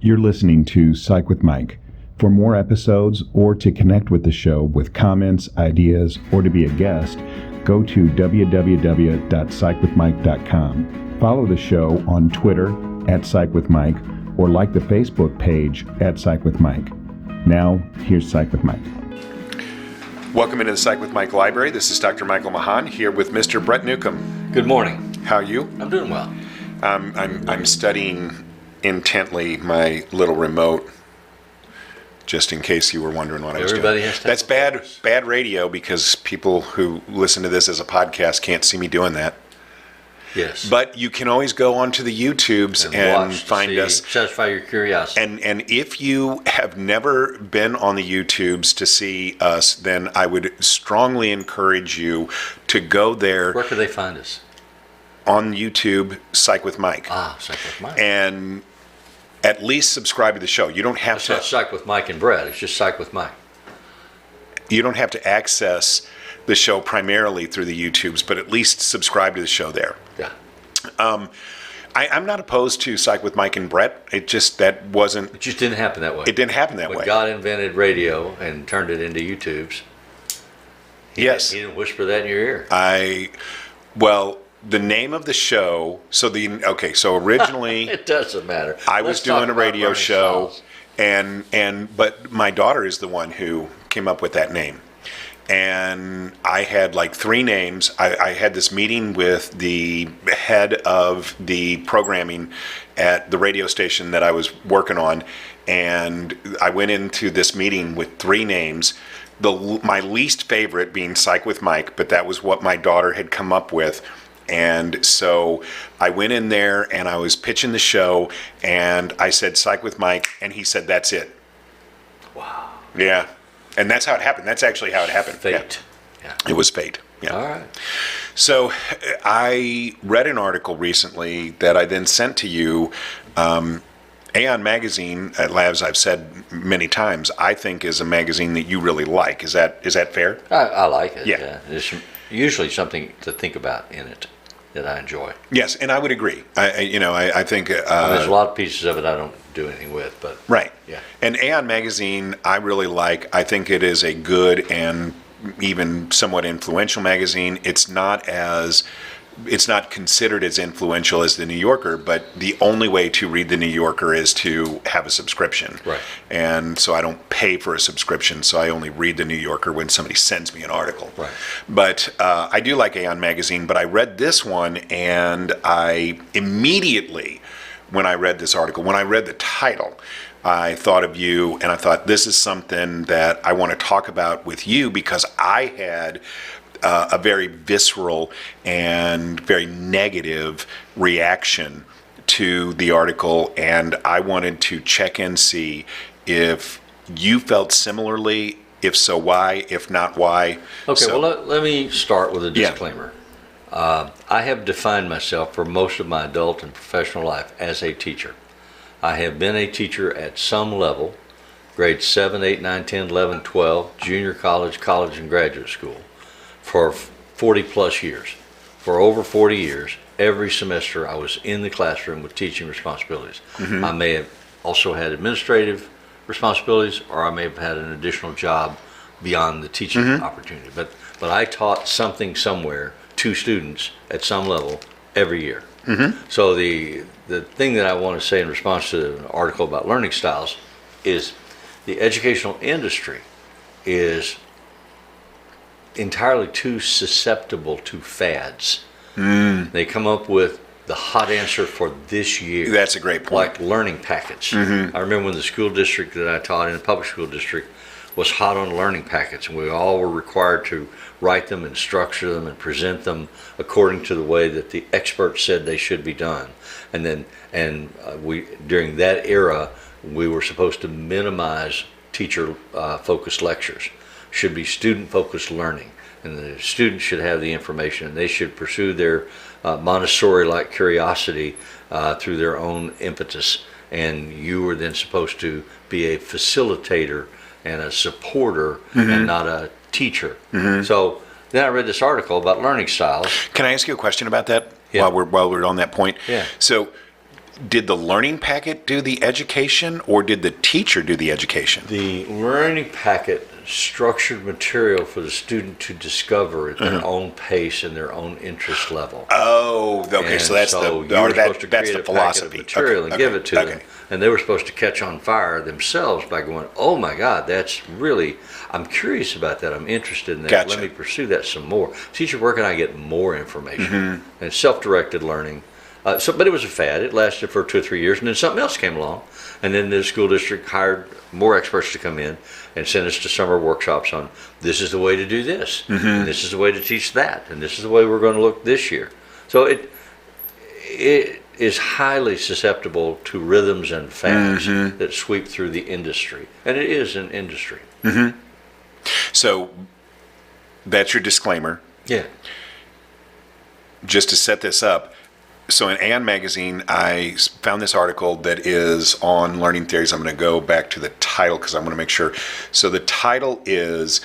You're listening to Psych with Mike. For more episodes or to connect with the show with comments, ideas, or to be a guest, go to www.psychwithmike.com. Follow the show on Twitter @PsychWithMike or like the Facebook page @PsychWithMike. Now, here's Psych with Mike. Welcome into the Psych with Mike Library. This is Dr. Michael Mahan here with Mr. Brett Newcomb. Good morning. How are you? I'm doing well. I'm studying intently my little remote, just in case you were wondering what I was doing. Everybody has to. That's bad radio because people who listen to this as a podcast can't see me doing that. Yes. But you can always go onto the YouTubes and find us. Satisfy your curiosity. And if you have never been on the YouTubes to see us, then I would strongly encourage you to go there. Where could they find us? On YouTube, Psych with Mike. Psych with Mike. And at least subscribe to the show. You don't have It's to. not Psych with Mike and Brett. It's just Psych with Mike. You don't have to access the show primarily through the YouTubes, but at least subscribe to the show there. Yeah. I'm not opposed to Psych with Mike and Brett. It just It just didn't happen that way. It didn't happen that when way. God invented radio and turned it into YouTubes. Yes. He didn't whisper that in your ear. Well, the name of the show. So originally It doesn't matter. I was Let's talk doing a about radio learning show, styles. but my daughter is the one who came up with that name. And I had like three names. I had this meeting with the head of the programming at the radio station that I was working on, and I went into this meeting with three names. My least favorite being Psych with Mike, but that was what my daughter had come up with. And so I went in there and I was pitching the show, and I said Psych with Mike, and he said, "That's it." Wow. Yeah. And that's how it happened. That's actually how it happened. Fate. Yeah. It was fate. Yeah. All right. So I read an article recently that I then sent to you. Aeon magazine, as I've said many times, I think is a magazine that you really like. Is that fair? I like it. Yeah. There's usually something to think about in it that I enjoy. Yes, and I would agree. I think there's a lot of pieces of it I don't do anything with, but right. Yeah. And Aeon magazine, I really like. I think it is a good and even somewhat influential magazine. It's not considered as influential as the New Yorker, but the only way to read the New Yorker is to have a subscription. Right. And so I don't pay for a subscription, so I only read the New Yorker when somebody sends me an article. Right. But I do like Aeon magazine, but I read this one, and I immediately, when I read this article, when I read the title, I thought of you, and I thought this is something that I want to talk about with you because I had a very visceral and very negative reaction to the article, and I wanted to check and see if you felt similarly. If so, why? If not, why? Okay, So, well, let me start with a disclaimer. I have defined myself for most of my adult and professional life as a teacher. I have been a teacher at some level, grades 7, 8, 9, 10, 11, 12, junior college, and graduate school, for 40 plus years. For over 40 years, every semester I was in the classroom with teaching responsibilities. Mm-hmm. I may have also had administrative responsibilities, or I may have had an additional job beyond the teaching opportunity. But I taught something somewhere to students at some level every year. Mm-hmm. So the thing that I want to say in response to an article about learning styles is the educational industry is entirely too susceptible to fads. They come up with the hot answer for this year. That's a great point. Like learning packets. I remember when the school district that I taught in, the public school district, was hot on learning packets, and we all were required to write them and structure them and present them according to the way that the experts said they should be done. And we during that era, we were supposed to minimize teacher focused lectures. Should be student focused learning, and the students should have the information, and they should pursue their Montessori-like curiosity through their own impetus. And you were then supposed to be a facilitator and a supporter and not a teacher. So then I read this article about learning styles. Can I ask you a question about that? Yeah. While we're on that point? Yeah. So did the learning packet do the education, or did the teacher do the education? The learning packet structured material for the student to discover at their own pace and their own interest level. Oh, okay. So that's That's the philosophy. Material and give it to them, Okay. and they were supposed to catch on fire themselves by going, "Oh my God, that's really! I'm curious about that. I'm interested in that. Gotcha. Let me pursue that some more." Teacher, where can I get more information? And self-directed learning. But it was a fad. It lasted for 2 or 3 years, and then something else came along, and then the school district hired more experts to come in and send us to summer workshops on this is the way to do this, and this is the way to teach that, and this is the way we're going to look this year. So it is highly susceptible to rhythms and fads that sweep through the industry, and it is an industry. So that's your disclaimer. Yeah. Just to set this up, so in Aeon magazine, I found this article that is on learning theories. I'm going to go back to the title because I want to make sure. So the title is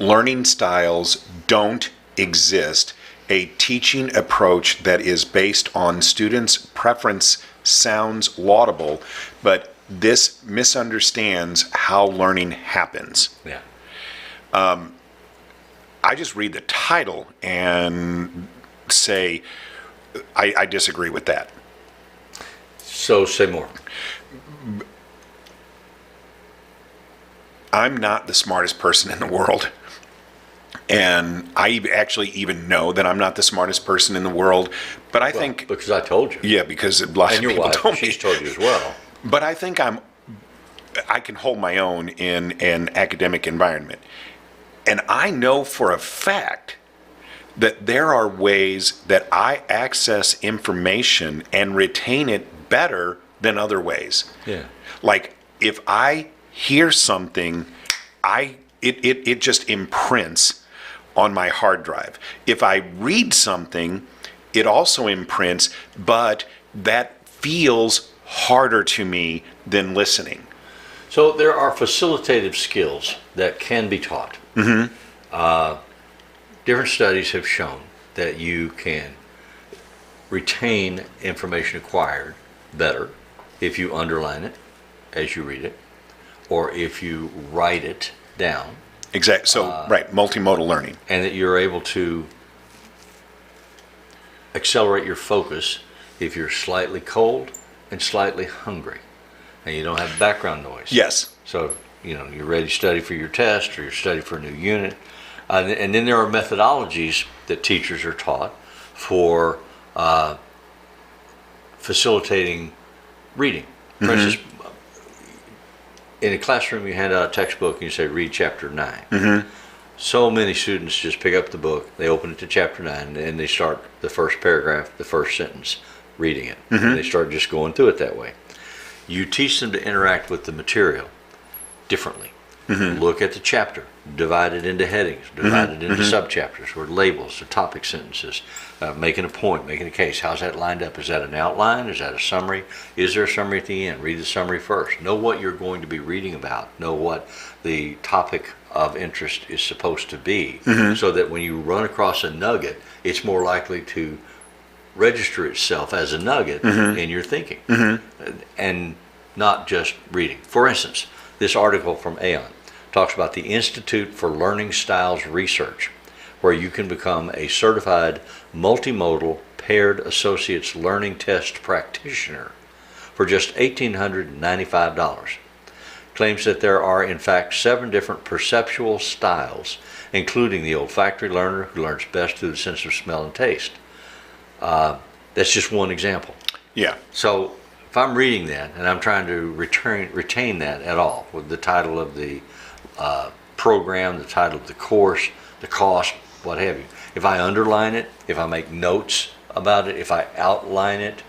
Learning Styles Don't Exist, a teaching approach that is based on students' preference sounds laudable, but this misunderstands how learning happens. Yeah. I just read the title and say, I disagree with that. So say more. I'm not the smartest person in the world. And I actually even know that I'm not the smartest person in the world. But I think... Because I told you. Yeah, because lots And of your people wife, told me. she's told you as well. But I think I can hold my own in an academic environment. And I know for a fact that there are ways that I access information and retain it better than other ways. Yeah. Like if I hear something, it just imprints on my hard drive. If I read something, it also imprints, but that feels harder to me than listening. So there are facilitative skills that can be taught. Different studies have shown that you can retain information acquired better if you underline it as you read it, or if you write it down. Exactly. So, right, multimodal learning. And that you're able to accelerate your focus if you're slightly cold and slightly hungry, and you don't have background noise. Yes. So, you're ready to study for your test or you're studying for a new unit. And then there are methodologies that teachers are taught for facilitating reading. For instance, in a classroom you hand out a textbook and you say, read chapter 9. So many students just pick up the book, they open it to chapter 9, and they start the first paragraph, the first sentence, reading it. And they start just going through it that way. You teach them to interact with the material differently. Look at the chapter, divide it into headings, divide it into subchapters or labels or topic sentences, making a point, making a case. How's that lined up? Is that an outline? Is that a summary? Is there a summary at the end? Read the summary first. Know what you're going to be reading about. Know what the topic of interest is supposed to be, so that when you run across a nugget, it's more likely to register itself as a nugget in your thinking, and not just reading. For instance, this article from Aeon talks about the Institute for Learning Styles Research, where you can become a certified multimodal paired associates learning test practitioner for just $1,895. Claims that there are in fact 7 different perceptual styles, including the olfactory learner who learns best through the sense of smell and taste. That's just one example. Yeah. So if I'm reading that and I'm trying to retain that at all, with the title of the program, the title of the course, the cost, what have you. If I underline it, if I make notes about it, if I outline it,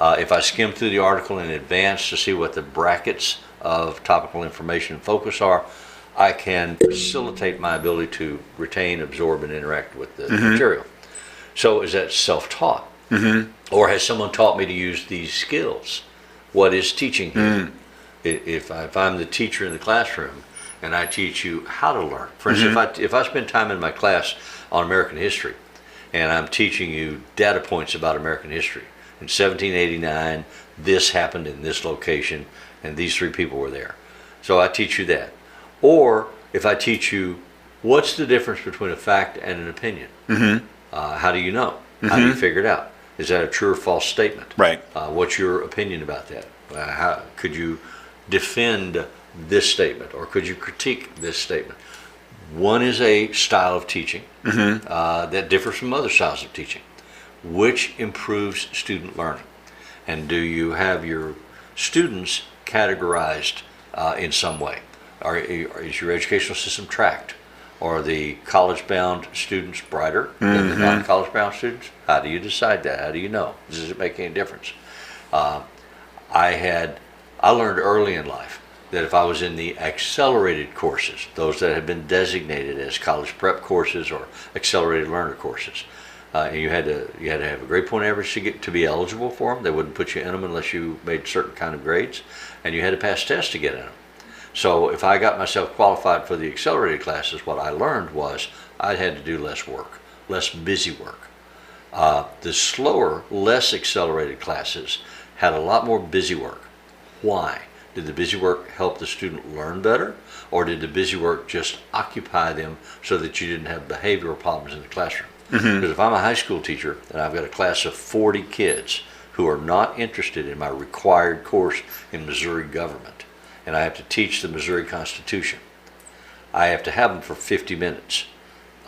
if I skim through the article in advance to see what the brackets of topical information and focus are, I can facilitate my ability to retain, absorb, and interact with the material. So is that self-taught? Or has someone taught me to use these skills? What is teaching here? If I'm the teacher in the classroom and I teach you how to learn. For instance, if I spend time in my class on American history and I'm teaching you data points about American history, in 1789, this happened in this location and these 3 people were there. So I teach you that. Or if I teach you what's the difference between a fact and an opinion, how do you know? How do you figure it out? Is that a true or false statement? Right. What's your opinion about that? How could you defend this statement, or could you critique this statement? One is a style of teaching that differs from other styles of teaching. Which improves student learning? And do you have your students categorized in some way? Is your educational system tracked? Are the college-bound students brighter than the non-college-bound students? How do you decide that? How do you know? Does it make any difference? I learned early in life that if I was in the accelerated courses, those that had been designated as college prep courses or accelerated learner courses, and you had to have a grade point average to be eligible for them. They wouldn't put you in them unless you made certain kind of grades, and you had to pass tests to get in them. So if I got myself qualified for the accelerated classes, what I learned was I had to do less work, less busy work. The slower, less accelerated classes had a lot more busy work. Why? Did the busy work help the student learn better, or did the busy work just occupy them so that you didn't have behavioral problems in the classroom? Because if I'm a high school teacher and I've got a class of 40 kids who are not interested in my required course in Missouri government, and I have to teach the Missouri Constitution, I have to have them for 50 minutes.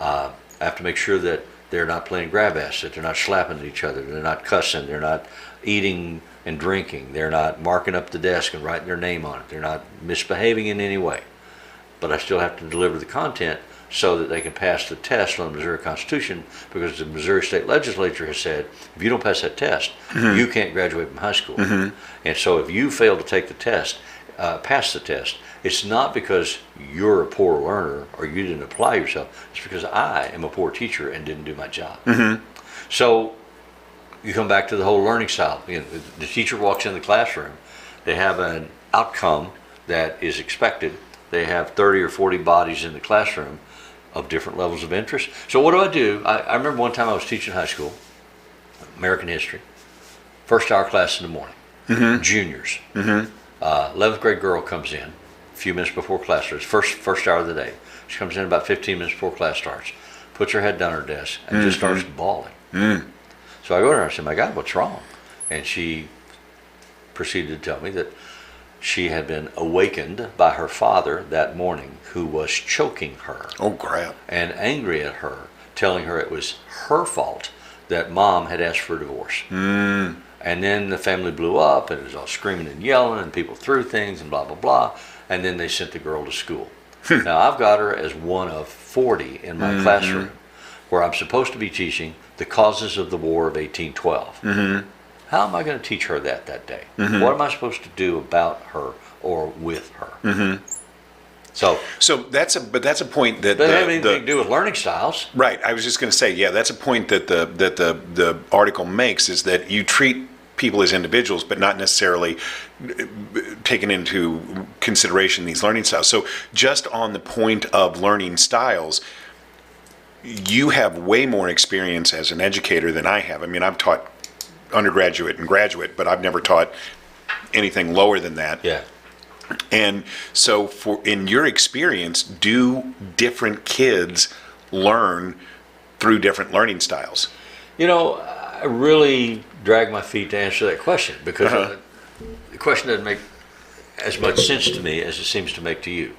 I have to make sure that they're not playing grab ass, that they're not slapping at each other, they're not cussing, they're not eating and drinking, they're not marking up the desk and writing their name on it, they're not misbehaving in any way. But I still have to deliver the content so that they can pass the test on the Missouri Constitution, because the Missouri State Legislature has said, if you don't pass that test, you can't graduate from high school. And so if you fail to take the test, pass the test, it's not because you're a poor learner or you didn't apply yourself. It's because I am a poor teacher and didn't do my job. So you come back to the whole learning style. You know, the teacher walks in the classroom, they have an outcome that is expected. They have 30 or 40 bodies in the classroom of different levels of interest. So what do? I remember one time I was teaching high school, American history, first hour class in the morning, juniors. 11th grade girl comes in a few minutes before class starts, first hour of the day. She comes in about 15 minutes before class starts, puts her head down her desk, and just starts bawling. So I go to her and I said, my God, what's wrong? And she proceeded to tell me that she had been awakened by her father that morning, who was choking her. Oh, crap. And angry at her, telling her it was her fault that mom had asked for a divorce. And then the family blew up, and it was all screaming and yelling, and people threw things and blah, blah, blah. And then they sent the girl to school. Now, I've got her as one of 40 in my classroom, where I'm supposed to be teaching the causes of the War of 1812. How am I going to teach her that day? What am I supposed to do about her or with her? So that's a point that doesn't have anything to do with learning styles. Right. I was just going to say, yeah, that's a point that the article makes, is that you treat people as individuals, but not necessarily taking into consideration these learning styles. So just on the point of learning styles, you have way more experience as an educator than I have. I mean, I've taught undergraduate and graduate, but I've never taught anything lower than that. Yeah. And so in your experience, do different kids learn through different learning styles? You know, I really drag my feet to answer that question, because the question doesn't make as much sense to me as it seems to make to you.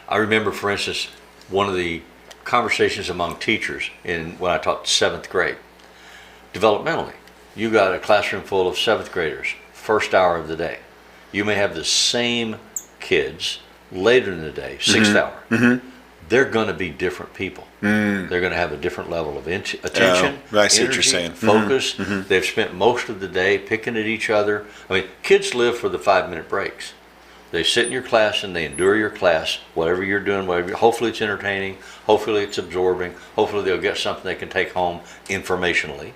I remember, for instance, one of the conversations among teachers when I taught 7th grade. Developmentally, you got a classroom full of 7th graders, first hour of the day. You may have the same kids later in the day, 6th hour. They're going to be different people. They're going to have a different level of attention, I see energy, what you're saying. focus. They've spent most of the day picking at each other. I mean, kids live for the 5-minute breaks. They sit in your class and they endure your class, whatever you're doing, hopefully it's entertaining, hopefully it's absorbing, hopefully they'll get something they can take home informationally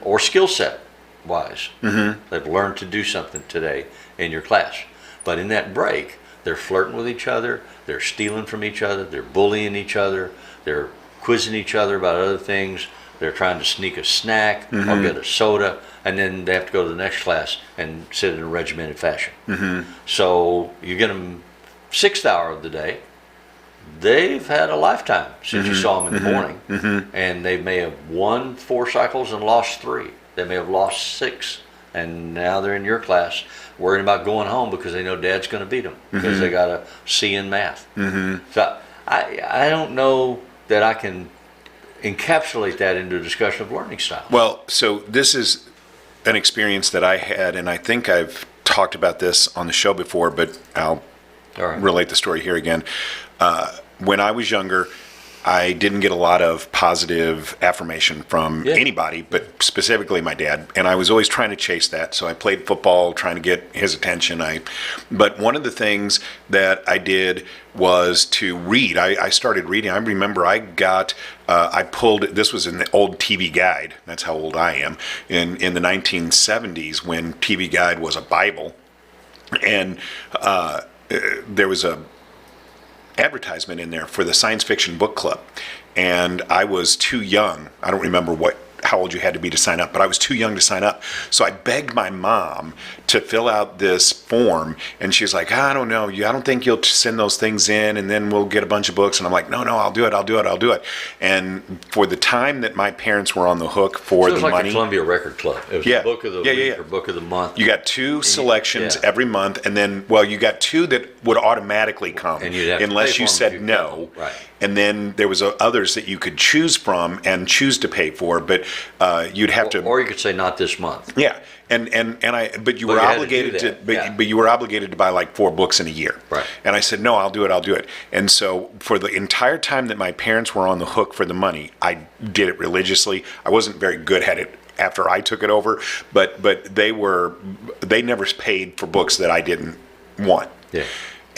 or skill set wise. They've learned to do something today in your class. But in that break, they're flirting with each other, they're stealing from each other, they're bullying each other, they're quizzing each other about other things. they're trying to sneak a snack or get a soda, and then they have to go to the next class and sit in a regimented fashion. So you get them 6th hour of the day, they've had a lifetime since you saw them in the morning, and they may have won 4 cycles and lost 3. They may have lost 6, and now they're in your class worrying about going home because they know Dad's going to beat them because they got a C in math. So I don't know that I can encapsulate that into a discussion of learning style. Well, so this is an experience that I had, and I think I've talked about this on the show before, but I'll relate the story here again. When I was younger, I didn't get a lot of positive affirmation from anybody, but specifically my dad. And I was always trying to chase that. So I played football, trying to get his attention. But one of the things that I did was to read. I started reading. I remember I pulled, this was an old TV Guide. That's how old I am. In the 1970s, when TV Guide was a Bible. And there was a advertisement in there for the science fiction book club, and I was too young. I don't remember how old you had to be to sign up, but I was too young to sign up. So I begged my mom to fill out this form, and she was like, I don't know, I don't think you'll send those things in, and then we'll get a bunch of books. And I'm like, no, I'll do it. And for the time that my parents were on the hook for the money. It was like the Columbia Record Club. It was the book of the week or book of the month. You got 2 selections every month, and then, you got 2 that would automatically come, and you'd have unless to pay you for said them no. Right. And then there was others that you could choose from and choose to pay for, but you'd have to. Or you could say not this month. Yeah, but you were obligated to you were obligated to buy like 4 books in a year. Right. And I said, no, I'll do it. And so for the entire time that my parents were on the hook for the money, I did it religiously. I wasn't very good at it after I took it over, but they never paid for books that I didn't want. Yeah.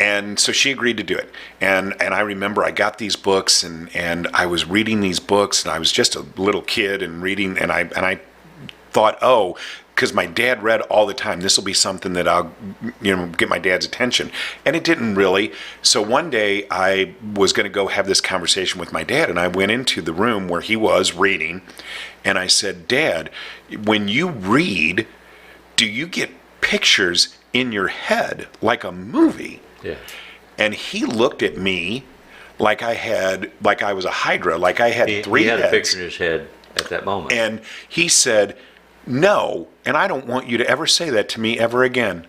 And so she agreed to do it. And I remember I got these books and I was reading these books, and I was just a little kid and reading, and I thought, because my dad read all the time, this will be something that I'll get my dad's attention. And it didn't really. So one day I was going to go have this conversation with my dad, and I went into the room where he was reading, and I said, Dad, when you read, do you get pictures in your head like a movie? Yeah. And he looked at me like I was a hydra, like I had 3 heads. He had a picture in his head at that moment. And he said, no, and I don't want you to ever say that to me ever again.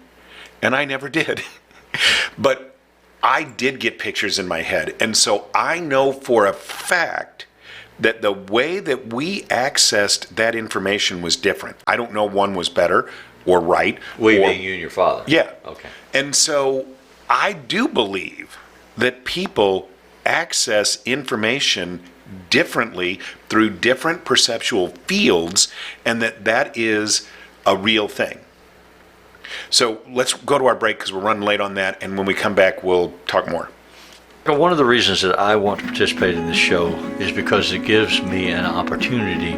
And I never did. But I did get pictures in my head. And so I know for a fact that the way that we accessed that information was different. I don't know one was better or right. Being you and your father. Yeah. Okay. And so I do believe that people access information differently through different perceptual fields, and that is a real thing. So let's go to our break because we're running late on that, and when we come back, we'll talk more. One of the reasons that I want to participate in this show is because it gives me an opportunity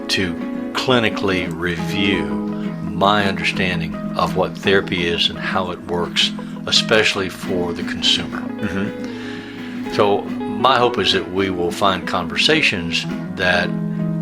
to clinically review my understanding of what therapy is and how it works, especially for the consumer. So my hope is that we will find conversations that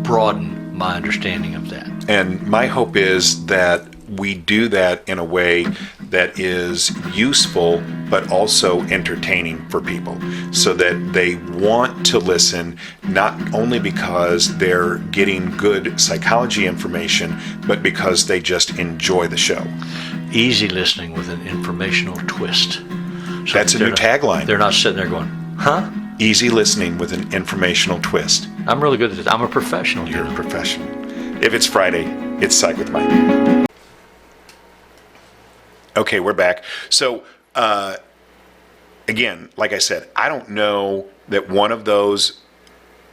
broaden my understanding of that. And my hope is that we do that in a way that is useful but also entertaining for people, so that they want to listen, not only because they're getting good psychology information, but because they just enjoy the show. Easy listening with an informational twist. So that's a new tagline. They're not sitting there going, huh? Easy listening with an informational twist. I'm really good at this. I'm a professional. You're a professional. If it's Friday, it's Psych with Mike. Okay, we're back. So, again, like I said, I don't know that one of those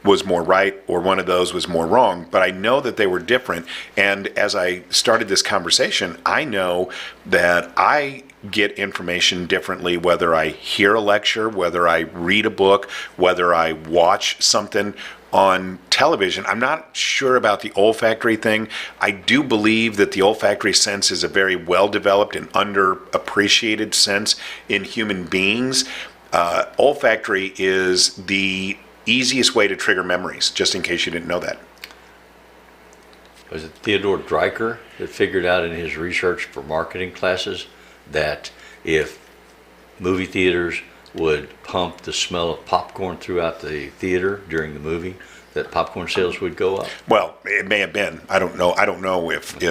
was more right or one of those was more wrong, but I know that they were different. And as I started this conversation, I know that I get information differently, whether I hear a lecture, whether I read a book, whether I watch something on television. I'm not sure about the olfactory thing. I do believe that the olfactory sense is a very well-developed and underappreciated sense in human beings. Olfactory is the easiest way to trigger memories, just in case you didn't know that. was it Theodore Dreicher that figured out in his research for marketing classes that if movie theaters would pump the smell of popcorn throughout the theater during the movie, that popcorn sales would go up? Well, it may have been. I don't know. I don't know if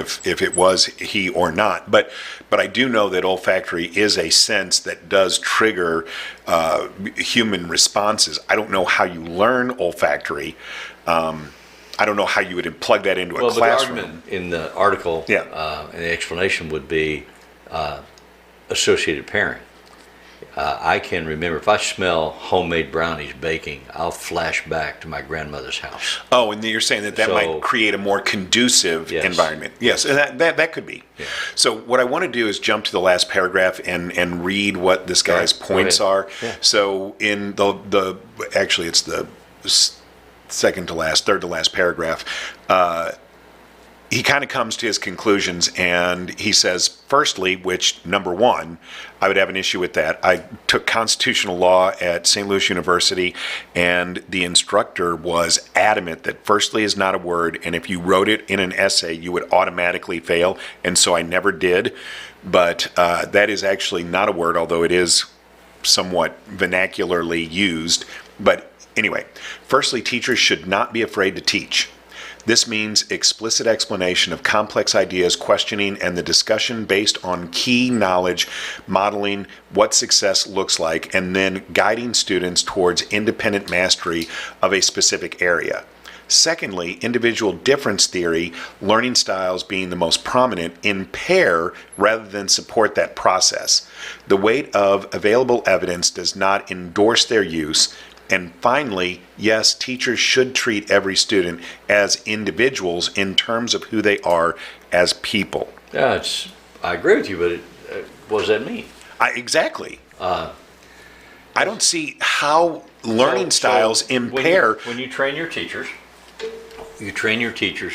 it was he or not. But I do know that olfactory is a sense that does trigger human responses. I don't know how you learn olfactory. I don't know how you would plug that into a classroom. But the argument in the article, Yeah. and the explanation would be associated pairing. I can remember if I smell homemade brownies baking, I'll flash back to my grandmother's house. Oh, and you're saying that So- might create a more conducive Yes. environment. Yes, and that could be. Yeah. So what I want to do is jump to the last paragraph and read what this guy's Go points ahead. are. Yeah. So in the actually it's the third to last paragraph. He kind of comes to his conclusions, and he says, firstly, which, number one, I would have an issue with that. I took constitutional law at St. Louis University, and the instructor was adamant that firstly is not a word, and if you wrote it in an essay, you would automatically fail, and so I never did. But that is actually not a word, although it is somewhat vernacularly used. But anyway, firstly, teachers should not be afraid to teach. This means explicit explanation of complex ideas, questioning, and the discussion based on key knowledge, modeling what success looks like, and then guiding students towards independent mastery of a specific area. Secondly, individual difference theory, learning styles being the most prominent, impair rather than support that process. The weight of available evidence does not endorse their use. And finally, yes, teachers should treat every student as individuals in terms of who they are as people. Yeah, I agree with you, but what does that mean? Exactly. I don't see how learning styles impair. When you train your teachers,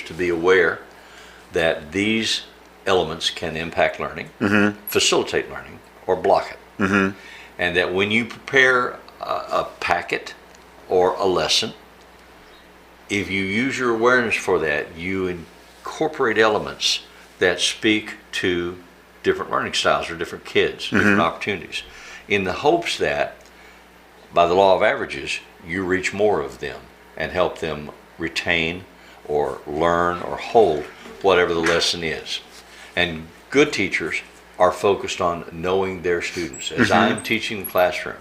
to be aware that these elements can impact learning, facilitate learning, or block it. And that when you prepare a packet or a lesson, if you use your awareness for that, you incorporate elements that speak to different learning styles or different kids, different opportunities, in the hopes that by the law of averages, you reach more of them and help them retain or learn or hold whatever the lesson is. And good teachers are focused on knowing their students. As I'm teaching the classroom,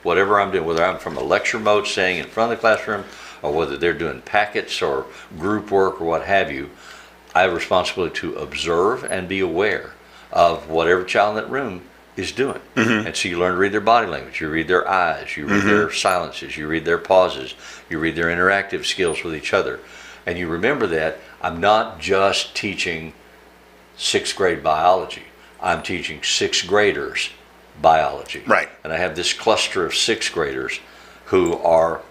whatever I'm doing, whether I'm from a lecture mode staying in front of the classroom or whether they're doing packets or group work or what have you, I have a responsibility to observe and be aware of whatever child in that room is doing. And so you learn to read their body language, you read their eyes, you read their silences, you read their pauses, you read their interactive skills with each other. And you remember that I'm not just teaching 6th grade biology, I'm teaching 6th graders biology. Right. And I have this cluster of 6th graders who are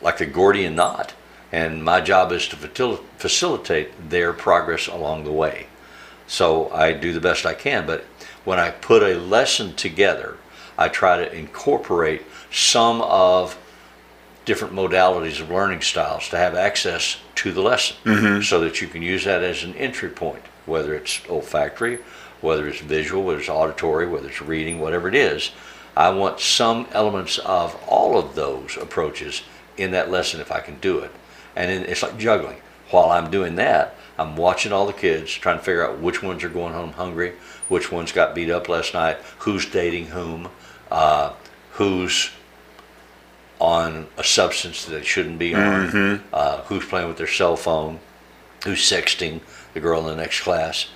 like the Gordian knot, and my job is to facilitate their progress along the way. So I do the best I can, but when I put a lesson together, I try to incorporate some of different modalities of learning styles to have access to the lesson so that you can use that as an entry point, whether it's olfactory, whether it's visual, whether it's auditory, whether it's reading, whatever it is. I want some elements of all of those approaches in that lesson if I can do it. And it's like juggling. While I'm doing that, I'm watching all the kids, trying to figure out which ones are going home hungry, which ones got beat up last night, who's dating whom, who's on a substance that they shouldn't be on, who's playing with their cell phone, who's sexting the girl in the next class.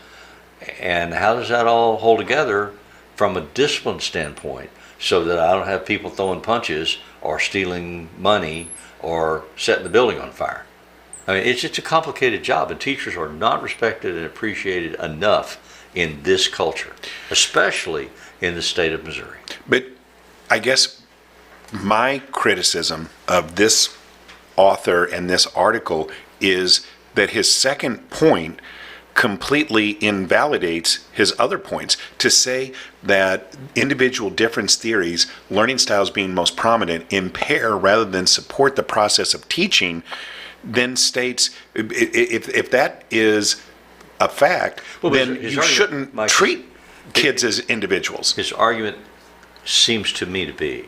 And how does that all hold together from a discipline standpoint so that I don't have people throwing punches or stealing money or setting the building on fire? I mean, it's a complicated job, and teachers are not respected and appreciated enough in this culture, especially in the state of Missouri. But I guess my criticism of this author and this article is that his second point completely invalidates his other points. To say that individual difference theories, learning styles being most prominent, impair rather than support the process of teaching, then states if that is a fact, Well, then his you argument, shouldn't Mike, treat kids as individuals. His argument seems to me to be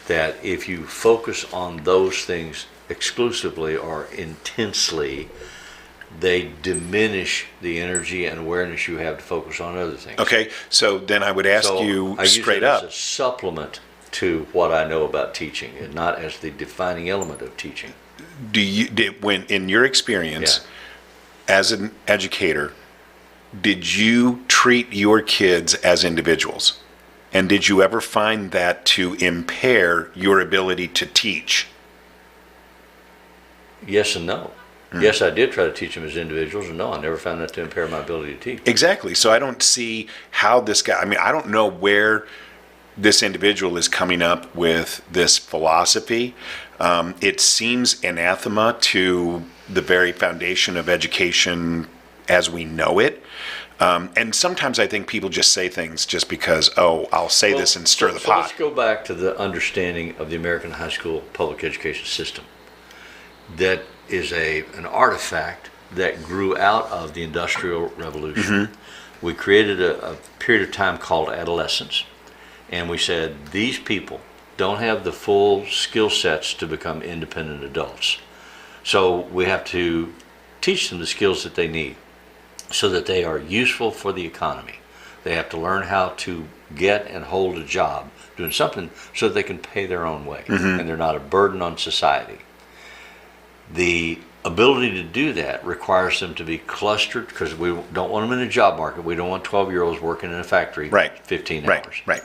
that if you focus on those things exclusively or intensely, they diminish the energy and awareness you have to focus on other things. Okay, so then I would ask So you I use straight it up. as a supplement to what I know about teaching, and not as the defining element of teaching. When in your experience as an educator, did you treat your kids as individuals? And did you ever find that to impair your ability to teach? Yes and no. Yes, I did try to teach them as individuals, and no, I never found that to impair my ability to teach. Exactly. So I don't see how this guy, I mean, I don't know where this individual is coming up with this philosophy. It seems anathema to the very foundation of education as we know it. And sometimes I think people just say things just because, oh, I'll say this and stir the so pot. Let's go back to the understanding of the American high school public education system. That is an artifact that grew out of the Industrial Revolution. We created a period of time called adolescence, and we said these people don't have the full skill sets to become independent adults. So we have to teach them the skills that they need so that they are useful for the economy. They have to learn how to get and hold a job doing something so that they can pay their own way and they're not a burden on society. The ability to do that requires them to be clustered, because we don't want them in a job market. We don't want 12-year-olds working in a factory 15 hours. Right.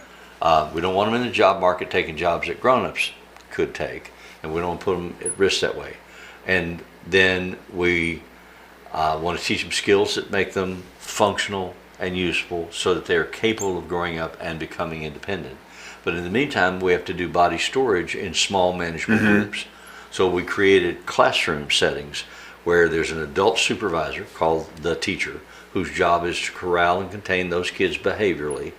We don't want them in the job market taking jobs that grown-ups could take, and we don't want to put them at risk that way. And then we want to teach them skills that make them functional and useful so that they're capable of growing up and becoming independent. But in the meantime, we have to do body storage in small manageable groups. So we created classroom settings where there's an adult supervisor called the teacher, whose job is to corral and contain those kids behaviorally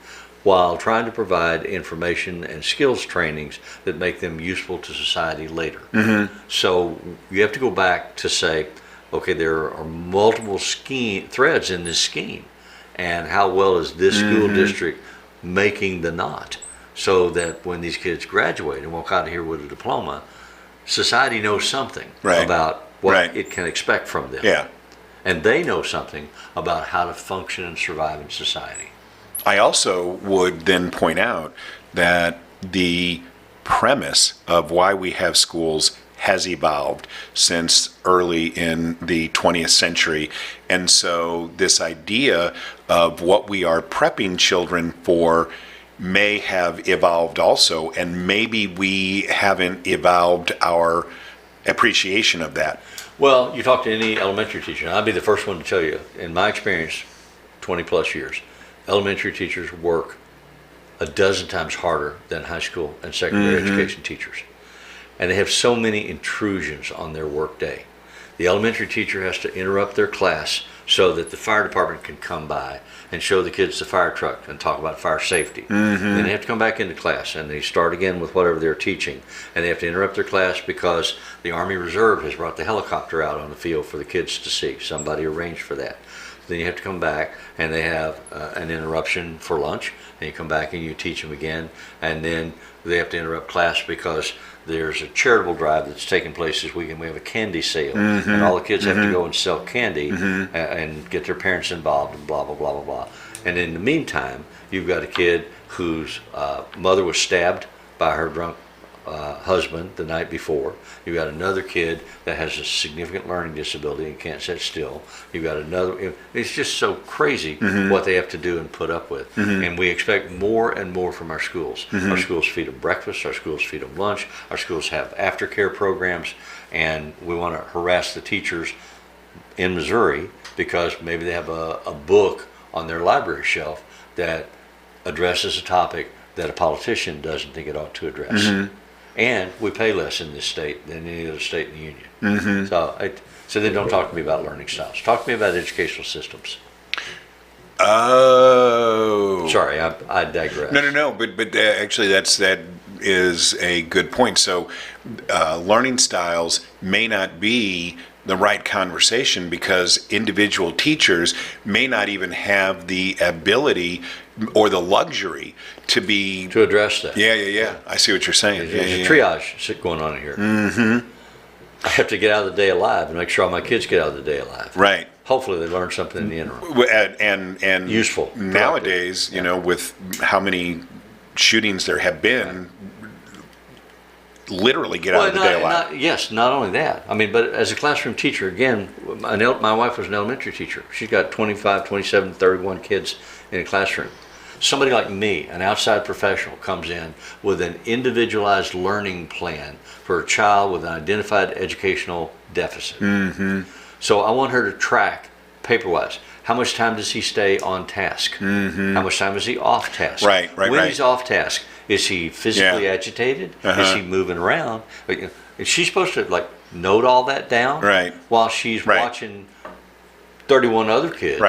while trying to provide information and skills trainings that make them useful to society later. So you have to go back to say, okay, there are multiple threads in this scheme, and how well is this school district making the knot so that when these kids graduate and walk out of here with a diploma, society knows something about what it can expect from them. Yeah. And they know something about how to function and survive in society. I also would then point out that the premise of why we have schools has evolved since early in the 20th century. And so this idea of what we are prepping children for may have evolved also, and maybe we haven't evolved our appreciation of that. Well, you talk to any elementary teacher, and I'll be the first one to tell you, in my experience, 20 plus years, elementary teachers work a dozen times harder than high school and secondary education teachers. And they have so many intrusions on their work day. The elementary teacher has to interrupt their class so that the fire department can come by and show the kids the fire truck and talk about fire safety. Then they have to come back into class and they start again with whatever they're teaching. And they have to interrupt their class because the Army Reserve has brought the helicopter out on the field for the kids to see. Somebody arranged for that. Then you have to come back and they have an interruption for lunch. And you come back and you teach them again. And then they have to interrupt class because there's a charitable drive that's taking place this weekend. We have a candy sale, and all the kids have to go and sell candy and get their parents involved, and blah, blah, blah, blah, blah. And in the meantime, you've got a kid whose mother was stabbed by her drunk husband the night before. You've got another kid that has a significant learning disability and can't sit still. You've got another. It's just so crazy what they have to do and put up with. And we expect more and more from our schools. Our schools feed them breakfast. Our schools feed them lunch. Our schools have aftercare programs. And we want to harass the teachers in Missouri because maybe they have a book on their library shelf that addresses a topic that a politician doesn't think it ought to address. And we pay less in this state than any other state in the union. So then don't talk to me about learning styles. Talk to me about educational systems. Oh. Sorry, I digress. No. But actually, that is a good point. So, learning styles may not be the right conversation because individual teachers may not even have the ability or the luxury to address that. Yeah. I see what you're saying. There's a triage shit going on in here. Mm-hmm. I have to get out of the day alive and make sure all my kids get out of the day alive. Right. Hopefully they learn something in the interim. And useful. Nowadays, you know, with how many shootings there have been, literally get out of the day alive. Yes, not only that. I mean, but as a classroom teacher, again, my wife was an elementary teacher. She's got 25, 27, 31 kids in a classroom. Somebody like me, an outside professional, comes in with an individualized learning plan for a child with an identified educational deficit. Mm-hmm. So I want her to track paper-wise. How much time does he stay on task? Mm-hmm. How much time is he off task? Right. When he's off task, is he physically agitated? Is he moving around? And she's supposed to note all that down while she's watching 31 other kids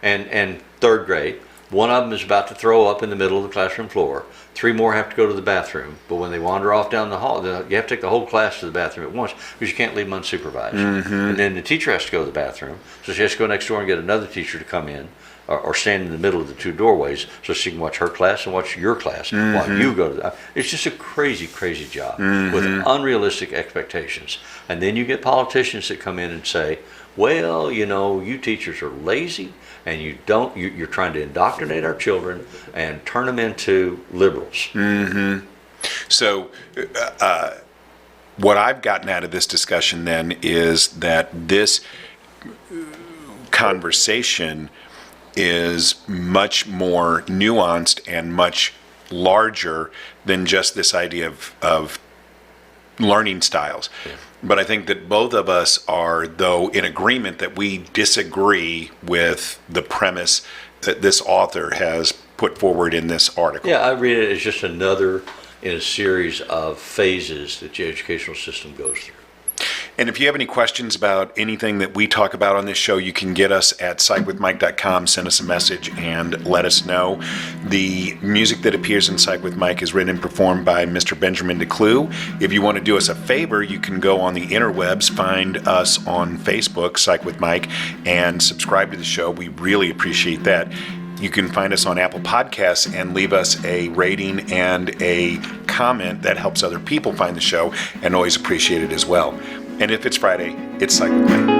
and third grade. One of them is about to throw up in the middle of the classroom floor. 3 more have to go to the bathroom. But when they wander off down the hall, you have to take the whole class to the bathroom at once because you can't leave them unsupervised. Mm-hmm. And then the teacher has to go to the bathroom. So she has to go next door and get another teacher to come in or stand in the middle of the 2 doorways so she can watch her class and watch your class while you go to the... It's just a crazy, crazy job with unrealistic expectations. And then you get politicians that come in and say, well, you know, you teachers are lazy and you're trying to indoctrinate our children and turn them into liberals. Mm-hmm. So what I've gotten out of this discussion then is that this conversation is much more nuanced and much larger than just this idea of learning styles. Yeah. But I think that both of us are, though, in agreement that we disagree with the premise that this author has put forward in this article. Yeah, I read it as just another in a series of phases that the educational system goes through. And if you have any questions about anything that we talk about on this show, you can get us at psychwithmike.com, send us a message, and let us know. The music that appears in Psych with Mike is written and performed by Mr. Benjamin DeClue. If you want to do us a favor, you can go on the interwebs, find us on Facebook, Psych with Mike, and subscribe to the show. We really appreciate that. You can find us on Apple Podcasts and leave us a rating and a comment that helps other people find the show, and always appreciate it as well. And if it's Friday, it's Psych with Mike.